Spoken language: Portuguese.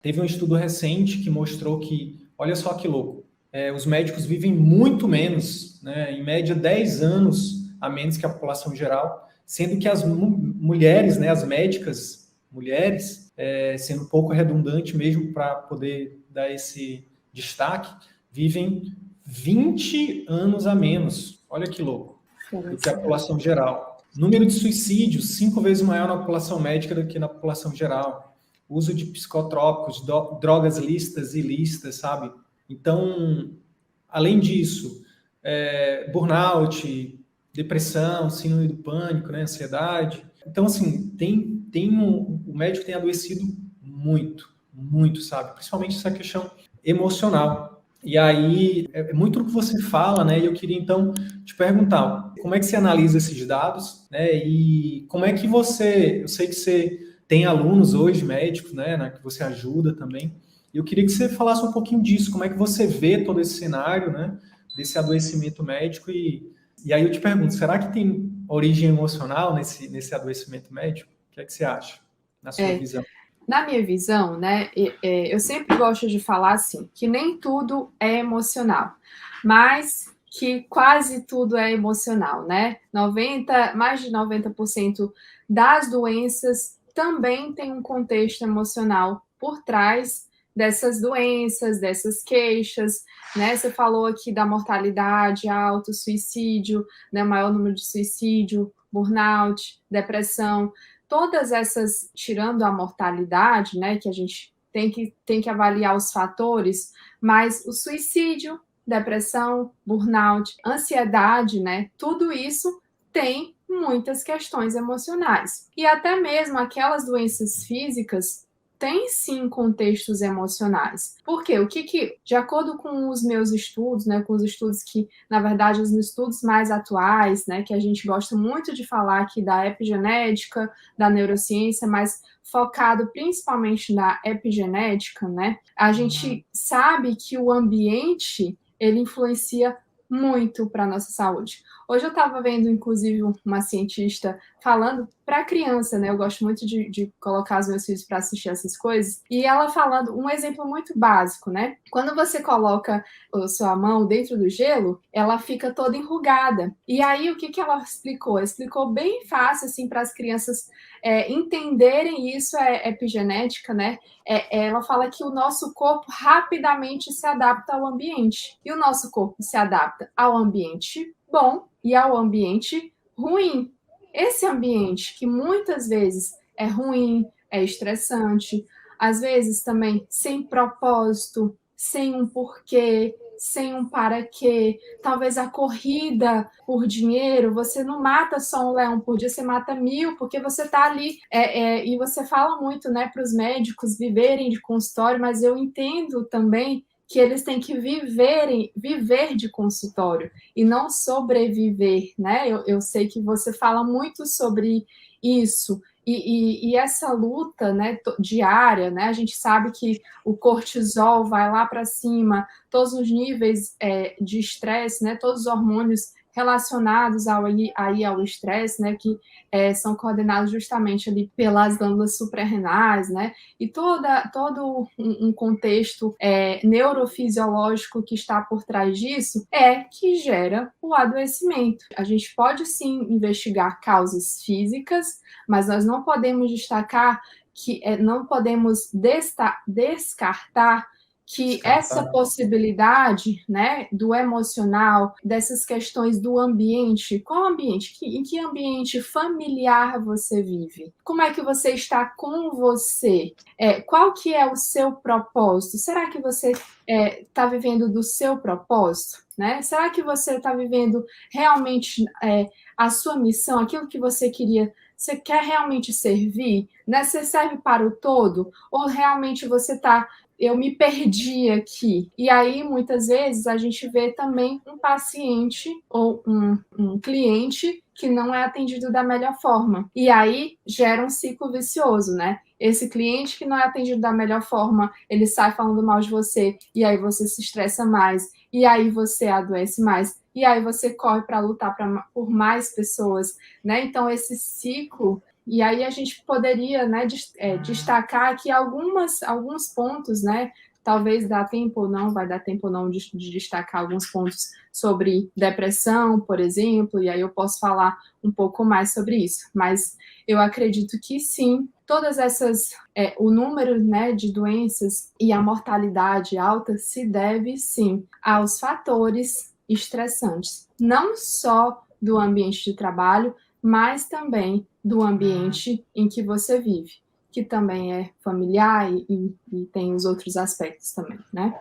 Teve um estudo recente que mostrou que, olha só que louco, os médicos vivem muito menos, né, em média 10 anos a menos que a população geral, sendo que as mulheres, né, as médicas mulheres, sendo um pouco redundante mesmo para poder dar esse destaque, vivem 20 anos a menos, olha que louco, do que a população geral. Número de suicídios, 5 vezes maior na população médica do que na população geral. Uso de psicotrópicos, drogas lícitas e ilícitas, sabe? Então, além disso, burnout, depressão, síndrome do pânico, né, ansiedade. Então, assim, o médico tem adoecido muito, muito, sabe? Principalmente essa questão emocional. E aí, é muito do que você fala, né? E eu queria, então, te perguntar, como é que você analisa esses dados, né? E como é que eu sei que você tem alunos hoje, médicos, né, que você ajuda também, e eu queria que você falasse um pouquinho disso, como é que você vê todo esse cenário, né, desse adoecimento médico, e aí eu te pergunto, será que tem origem emocional nesse adoecimento médico? O que é que você acha, na sua visão? Na minha visão, né, eu sempre gosto de falar assim, que nem tudo é emocional, mas que quase tudo é emocional, né? Mais de 90% das doenças também tem um contexto emocional por trás dessas doenças, dessas queixas, né? Você falou aqui da mortalidade alta, suicídio, né, maior número de suicídio, burnout, depressão, todas essas, tirando a mortalidade, né, que a gente tem que avaliar os fatores, mas o suicídio, depressão, burnout, ansiedade, né, tudo isso tem muitas questões emocionais. E até mesmo aquelas doenças físicas têm sim contextos emocionais. Por quê? De acordo com os meus estudos, né, com os estudos que, na verdade, os estudos mais atuais, né, que a gente gosta muito de falar aqui da epigenética, da neurociência, mas focado principalmente na epigenética, né? A gente sabe que o ambiente ele influencia muito para a nossa saúde. Hoje eu estava vendo, inclusive, uma cientista falando para criança, né? Eu gosto muito de colocar os meus filhos para assistir essas coisas. E ela falando um exemplo muito básico, né? Quando você coloca a sua mão dentro do gelo, ela fica toda enrugada. E aí, o que ela explicou? Ela explicou bem fácil, assim, para as crianças entenderem isso, epigenética, né? Ela fala que o nosso corpo rapidamente se adapta ao ambiente. E o nosso corpo se adapta ao ambiente bom e ao ambiente ruim. Esse ambiente que muitas vezes é ruim, é estressante, às vezes também sem propósito, sem um porquê, sem um para quê. Talvez a corrida por dinheiro, você não mata só um leão por dia, você mata 1000, porque você está ali. E você fala muito, né, para os médicos viverem de consultório, mas eu entendo também que eles têm que viver de consultório e não sobreviver, né? Eu sei que você fala muito sobre isso. E essa luta, né, diária, né? A gente sabe que o cortisol vai lá para cima, todos os níveis de estresse, né? Todos os hormônios relacionados ao estresse, né? Que são coordenados justamente ali pelas glândulas suprarrenais, né? E todo um contexto neurofisiológico que está por trás disso que gera o adoecimento. A gente pode sim investigar causas físicas, mas nós não podemos destacar não podemos descartar que essa possibilidade, né, do emocional, dessas questões do ambiente, qual ambiente? Em que ambiente familiar você vive? Como é que você está com você? Qual que é o seu propósito? Será que você está vivendo do seu propósito? Né? Será que você está vivendo realmente a sua missão, aquilo que você queria? Você quer realmente servir? Né? Você serve para o todo? Ou realmente você está eu me perdi aqui. E aí, muitas vezes, a gente vê também um paciente ou um cliente que não é atendido da melhor forma. E aí gera um ciclo vicioso, né? Esse cliente que não é atendido da melhor forma, ele sai falando mal de você, e aí você se estressa mais, e aí você adoece mais, e aí você corre para lutar por mais pessoas, né? Então, esse ciclo E aí a gente poderia, né, destacar aqui alguns pontos, né? Talvez dá tempo ou não, vai dar tempo ou não de destacar alguns pontos sobre depressão, por exemplo, e aí eu posso falar um pouco mais sobre isso. Mas eu acredito que sim, todas essas, o número, né, de doenças e a mortalidade alta se deve sim aos fatores estressantes, não só do ambiente de trabalho, mas também do ambiente em que você vive, que também é familiar e tem os outros aspectos também, né?